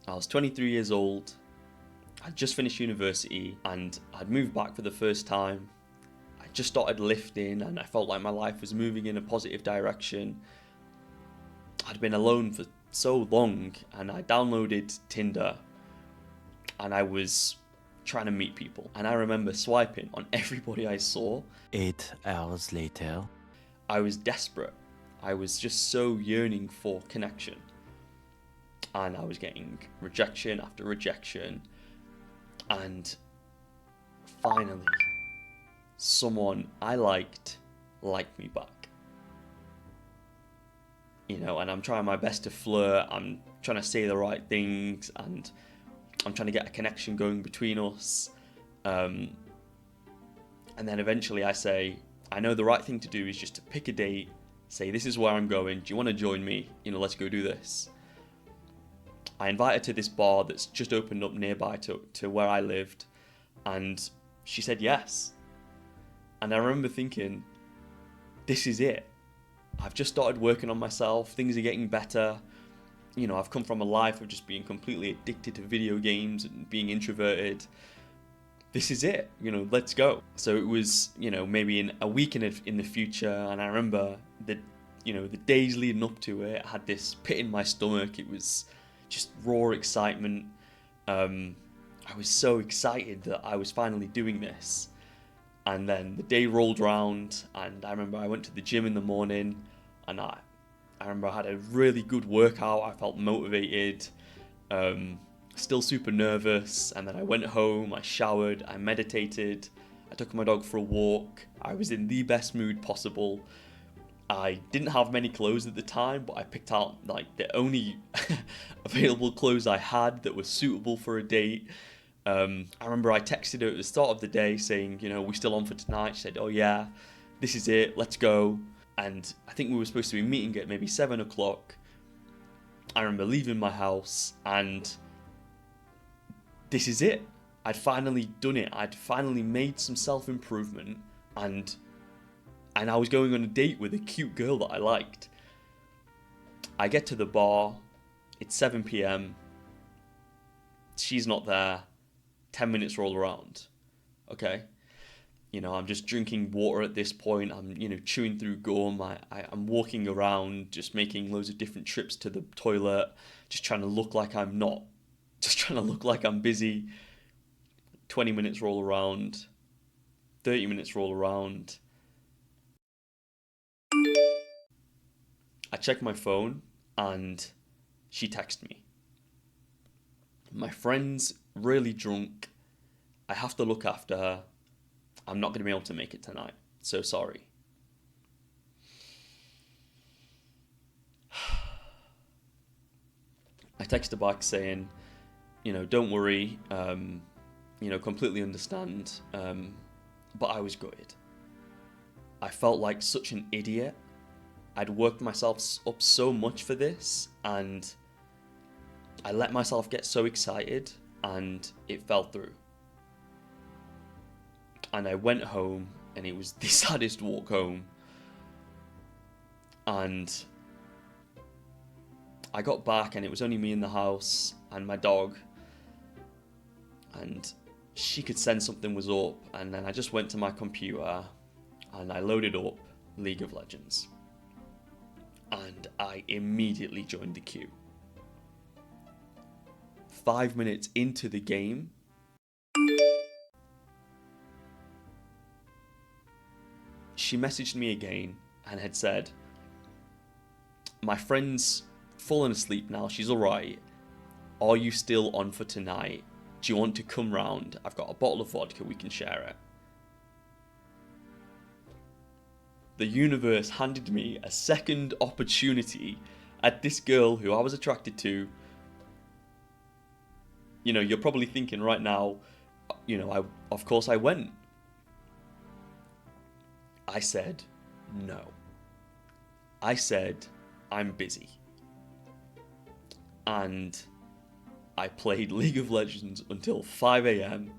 I was 23 years old, I'd just finished university, and I'd moved back for the first time. I just started lifting, and I felt like my life was moving in a positive direction. I'd been alone for so long, and I downloaded Tinder, and I was trying to meet people. And I remember swiping on everybody I saw. 8 hours later. I was desperate. I was just so yearning for connection. And I was getting rejection after rejection. And finally, someone I liked me back. You know, and I'm trying my best to flirt. I'm trying to say the right things, and I'm trying to get a connection going between us. And then eventually I say, I know the right thing to do is just to pick a date, say, this is where I'm going. Do you want to join me? You know, let's go do this. I invite her to this bar that's just opened up nearby to where I lived. And she said yes. And I remember thinking, this is it. I've just started working on myself. Things are getting better. You know, I've come from a life of just being completely addicted to video games and being introverted. This is it, you know, let's go. So it was, you know, maybe in a week in the future, and I remember the days leading up to it, I had this pit in my stomach. It was just raw excitement. I was so excited that I was finally doing this. And then the day rolled around, and I remember I went to the gym in the morning, and I remember I had a really good workout. I felt motivated, still super nervous. And then I went home, I showered, I meditated, I took my dog for a walk. I was in the best mood possible. I didn't have many clothes at the time, but I picked out like the only available clothes I had that were suitable for a date. I remember I texted her at the start of the day saying, you know, we still on for tonight? She said, oh yeah, this is it, let's go. And I think we were supposed to be meeting at maybe 7 o'clock. I remember leaving my house, and this is it. I'd finally done it. I'd finally made some self-improvement, and I was going on a date with a cute girl that I liked. I get to the bar, it's 7 p.m, she's not there, 10 minutes roll around, okay? You know, I'm just drinking water at this point, I'm, you know, chewing through gum, I'm walking around, just making loads of different trips to the toilet, just trying to look like I'm not, just trying to look like I'm busy. 20 minutes roll around, 30 minutes roll around. I check my phone, and she texted me. My friend's really drunk. I have to look after her. I'm not going to be able to make it tonight. So sorry. I text her back saying, you know, don't worry. You know, completely understand. But I was gutted. I felt like such an idiot. I'd worked myself up so much for this, and I let myself get so excited, and it fell through. And I went home, and it was the saddest walk home. And I got back, and it was only me in the house and my dog, and she could sense something was up. And then I just went to my computer and I loaded up League of Legends, and I immediately joined the queue. 5 minutes into the game, she messaged me again and had said, my friend's fallen asleep now, she's alright. Are you still on for tonight? Do you want to come round? I've got a bottle of vodka, we can share it. The universe handed me a second opportunity at this girl who I was attracted to. You know, you're probably thinking right now, you know, of course I went. I said no. I said I'm busy. And I played League of Legends until 5 a.m.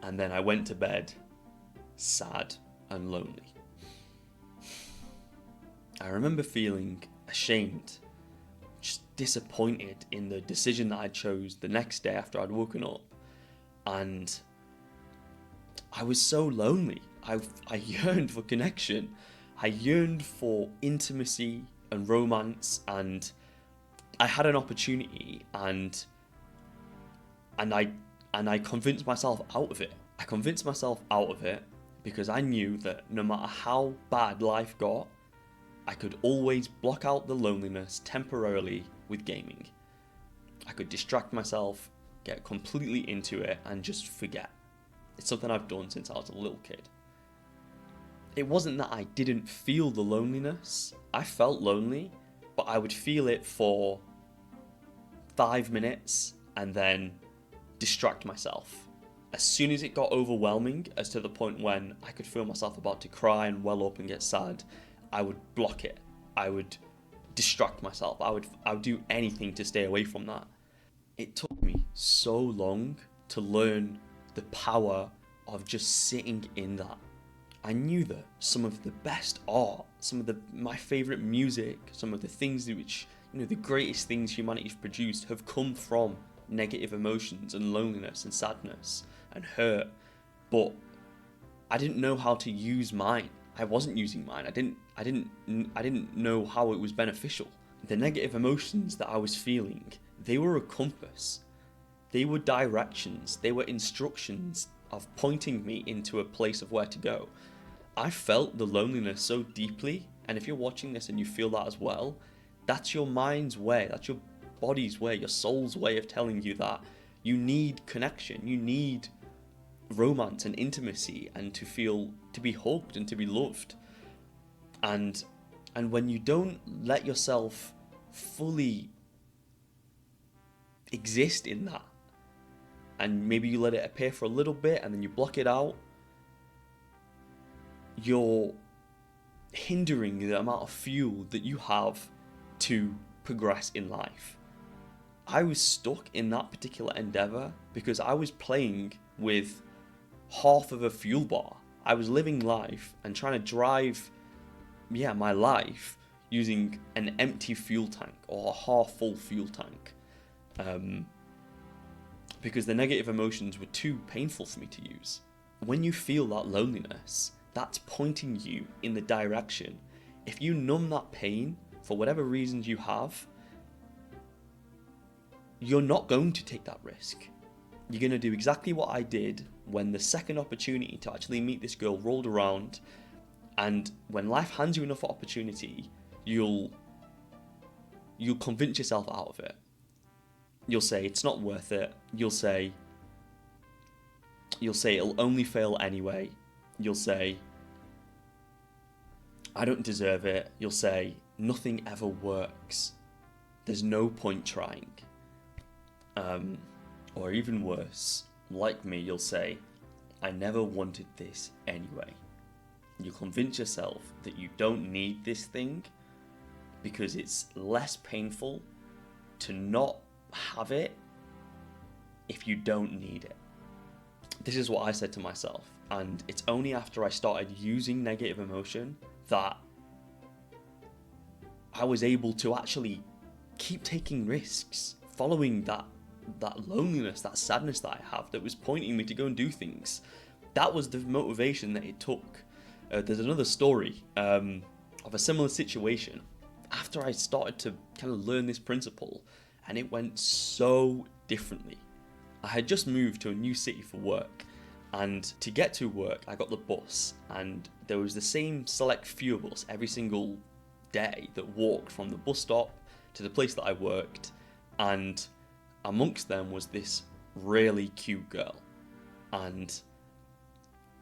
and then I went to bed sad and lonely. I remember feeling ashamed, just disappointed in the decision that I chose the next day after I'd woken up. And I was so lonely. I yearned for connection. I yearned for intimacy and romance, and I had an opportunity, and I convinced myself out of it. I convinced myself out of it because I knew that no matter how bad life got, I could always block out the loneliness temporarily with gaming. I could distract myself, get completely into it, and just forget. It's something I've done since I was a little kid. It wasn't that I didn't feel the loneliness. I felt lonely, but I would feel it for 5 minutes and then distract myself. As soon as it got overwhelming, as to the point when I could feel myself about to cry and well up and get sad, I would block it. I would distract myself. I would do anything to stay away from that. It took me so long to learn the power of just sitting in that. I knew that some of the best art, some of my favourite music, some of the things which, the greatest things humanity's produced have come from negative emotions and loneliness and sadness and hurt. But I didn't know how to use mine. I wasn't using mine. I didn't know how it was beneficial. The negative emotions that I was feeling, they were a compass. They were directions. They were instructions of pointing me into a place of where to go. I felt the loneliness so deeply, and if you're watching this and you feel that as well, that's your mind's way, that's your body's way, your soul's way of telling you that you need connection, you need romance and intimacy, and to be hugged and to be loved. And when you don't let yourself fully exist in that, and maybe you let it appear for a little bit and then you block it out, you're hindering the amount of fuel that you have to progress in life. I was stuck in that particular endeavor because I was playing with half of a fuel bar. I was living life and trying to drive my life using an empty fuel tank or a half full fuel tank, because the negative emotions were too painful for me to use. When you feel that loneliness, that's pointing you in the direction. If you numb that pain for whatever reasons you have, you're not going to take that risk. You're going to do exactly what I did when the second opportunity to actually meet this girl rolled around. And when life hands you enough opportunity, you'll convince yourself out of it. You'll say it's not worth it. You'll say it'll only fail anyway. You'll say I don't deserve it. You'll say nothing ever works. There's no point trying. Or even worse, like me, you'll say I never wanted this anyway. You convince yourself that you don't need this thing because it's less painful to not have it if you don't need it. This is what I said to myself, and it's only after I started using negative emotion that I was able to actually keep taking risks, following that loneliness, that sadness that I have that was pointing me to go and do things. That was the motivation that it took. There's another story of a similar situation after I started to kind of learn this principle, and it went so differently. I had just moved to a new city for work, and to get to work I got the bus, and there was the same select few of us every single day that walked from the bus stop to the place that I worked, and amongst them was this really cute girl. And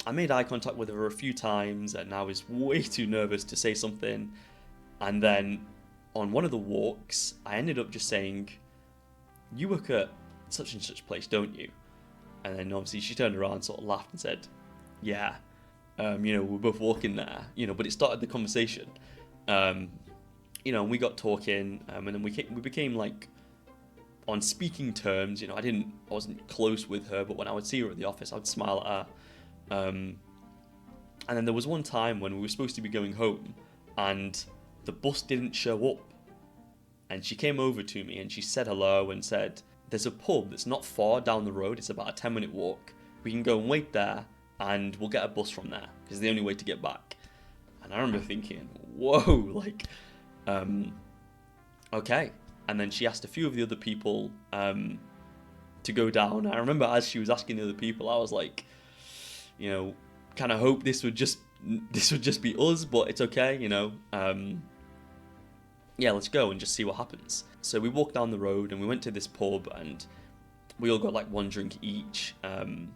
I made eye contact with her a few times, and I was way too nervous to say something. And then on one of the walks, I ended up just saying, "You work at such and such place, don't you?" And then obviously she turned around, sort of laughed and said, "Yeah, we're both walking there," but it started the conversation. And we got talking, and then we became like on speaking terms. I wasn't close with her, but when I would see her at the office, I would smile at her. And then there was one time when we were supposed to be going home, and the bus didn't show up. And she came over to me and she said hello and said, there's a pub that's not far down the road. It's about a 10-minute walk. We can go and wait there and we'll get a bus from there because it's the only way to get back. And I remember thinking, whoa, like, okay. And then she asked a few of the other people to go down. I remember as she was asking the other people, I was like, you know, kind of hope this would just be us, but it's okay, you know. Yeah, let's go and just see what happens. So we walked down the road and we went to this pub and we all got like one drink each. And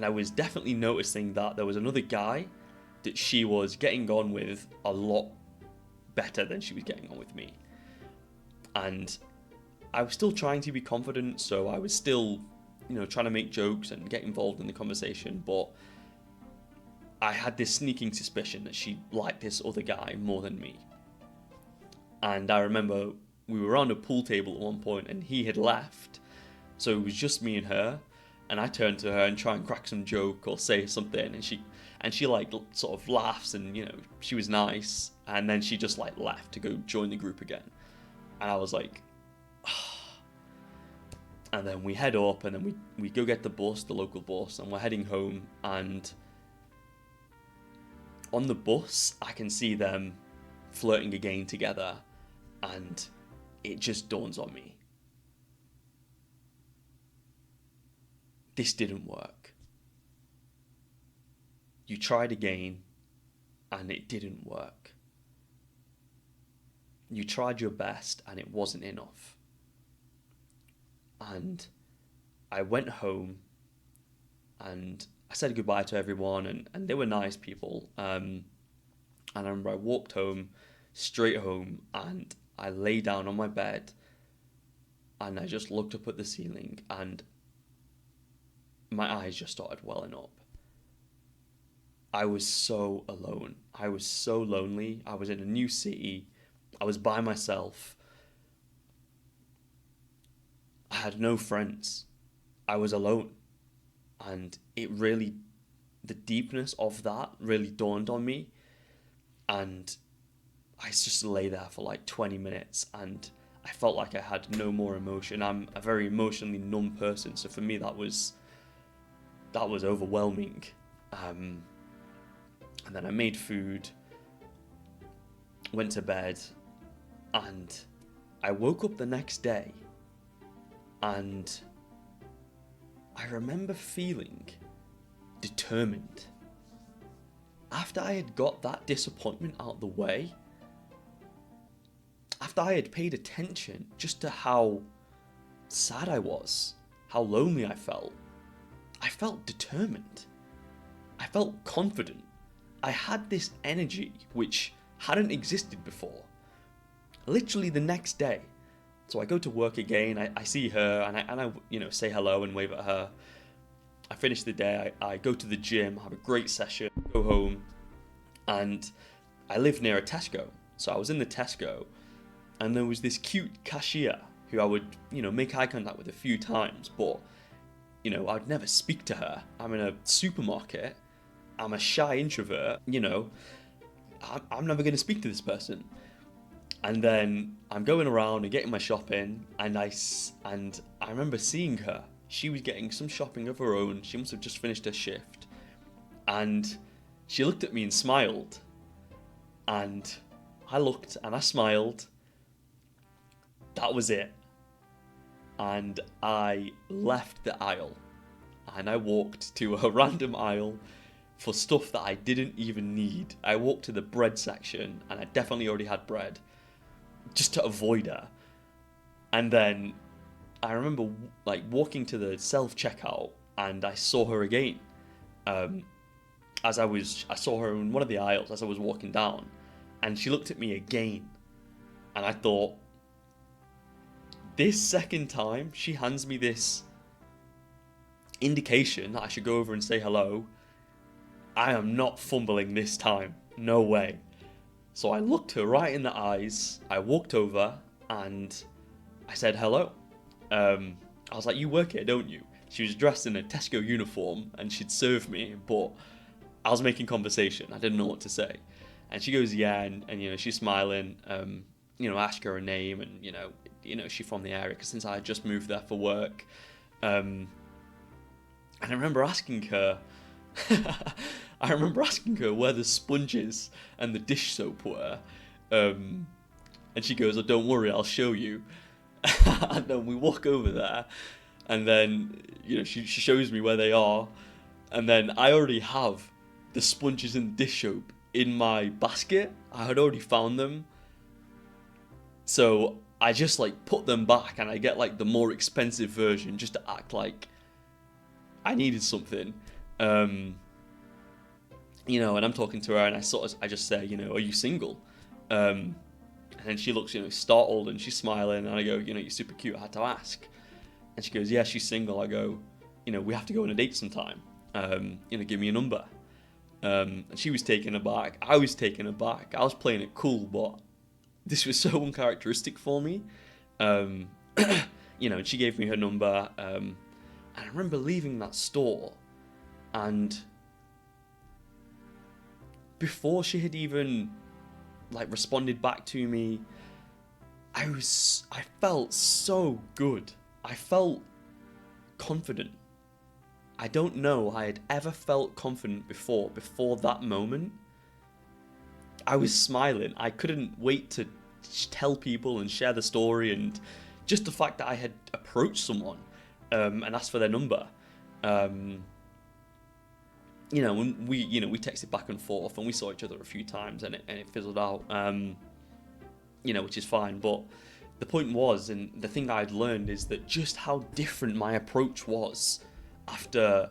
I was definitely noticing that there was another guy that she was getting on with a lot better than she was getting on with me. And I was still trying to be confident, so I was still, you know, trying to make jokes and get involved in the conversation, but I had this sneaking suspicion that she liked this other guy more than me. And I remember we were on a pool table at one point and he had left, so it was just me and her, and I turned to her and try and crack some joke or say something, and she like sort of laughs and, you know, she was nice, and then she just like left to go join the group again. And I was like, and then we head up and then we go get the bus, the local bus, and we're heading home. And on the bus, I can see them flirting again together, and it just dawns on me. This didn't work. You tried again, and it didn't work. You tried your best and it wasn't enough. And I went home and I said goodbye to everyone, and they were nice people. And I remember I walked home, straight home, and I lay down on my bed and I just looked up at the ceiling and my eyes just started welling up. I was so alone. I was so lonely. I was in a new city. I was by myself. I had no friends. I was alone. And the deepness of that really dawned on me. And I just lay there for like 20 minutes and I felt like I had no more emotion. I'm a very emotionally numb person. So for me, that was overwhelming. And then I made food, went to bed, and I woke up the next day and I remember feeling determined. After I had got that disappointment out of the way, after I had paid attention just to how sad I was, how lonely I felt determined. I felt confident. I had this energy which hadn't existed before. Literally the next day. So I go to work again, I see her and I you know, say hello and wave at her. I finish the day, I go to the gym, have a great session, go home, and I live near a Tesco. So I was in the Tesco and there was this cute cashier who I would, you know, make eye contact with a few times, but, you know, I'd never speak to her. I'm in a supermarket, I'm a shy introvert, you know, I'm never going to speak to this person. And then I'm going around and getting my shopping, and I remember seeing her. She was getting some shopping of her own. She must have just finished her shift. And she looked at me and smiled. And I looked and I smiled. That was it. And I left the aisle. And I walked to a random aisle for stuff that I didn't even need. I walked to the bread section, and I definitely already had bread, just to avoid her. And then I remember like walking to the self-checkout and I saw her again. I saw her in one of the aisles as I was walking down, and she looked at me again. And I thought, this second time she hands me this indication that I should go over and say hello, I am not fumbling this time. No way. So I looked her right in the eyes, I walked over, and I said hello. I was like, you work here, don't you? She was dressed in a Tesco uniform, and she'd serve me, but I was making conversation. I didn't know what to say. And she goes, yeah, and you know, she's smiling. ask her name and, is she from the area? Because since I had just moved there for work. And I remember asking her, where the sponges and the dish soap were. And she goes, "Oh, don't worry, I'll show you." And then we walk over there, and then, she shows me where they are. And then I already have the sponges and dish soap in my basket. I had already found them. So I just put them back, and I get the more expensive version just to act like I needed something. And I'm talking to her, and I just say, "Are you single?" And then she looks, startled, and she's smiling, and I go, "You're super cute, I had to ask." And she goes, "Yeah, she's single." I go, "We have to go on a date sometime. Give me a number." And she was taken aback. I was taken aback. I was playing it cool, but this was so uncharacteristic for me. And she gave me her number. And I remember leaving that store, and before she had even responded back to me, I felt so good. I felt confident. I don't know I had ever felt confident before that moment. I was smiling. I couldn't wait to tell people and share the story, and just the fact that I had approached someone and asked for their number. And we texted back and forth, and we saw each other a few times, and it fizzled out. Which is fine. But the point was, and the thing I'd learned, is that just how different my approach was after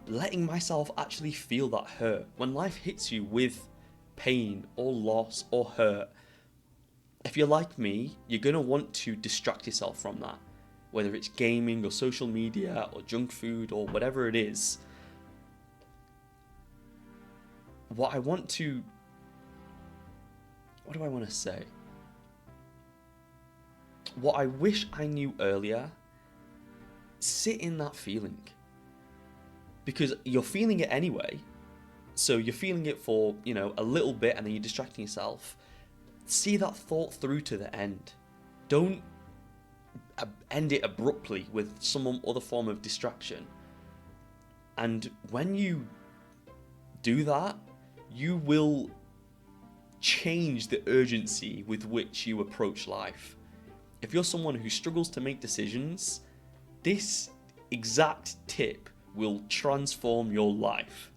letting myself actually feel that hurt. When life hits you with pain or loss or hurt, if you're like me, you're going to want to distract yourself from that, whether it's gaming or social media or junk food or whatever it is. What do I want to say? What I wish I knew earlier: sit in that feeling. Because you're feeling it anyway. So you're feeling it for, a little bit, and then you're distracting yourself. See that thought through to the end. Don't end it abruptly with some other form of distraction. And when you do that, you will change the urgency with which you approach life. If you're someone who struggles to make decisions, this exact tip will transform your life.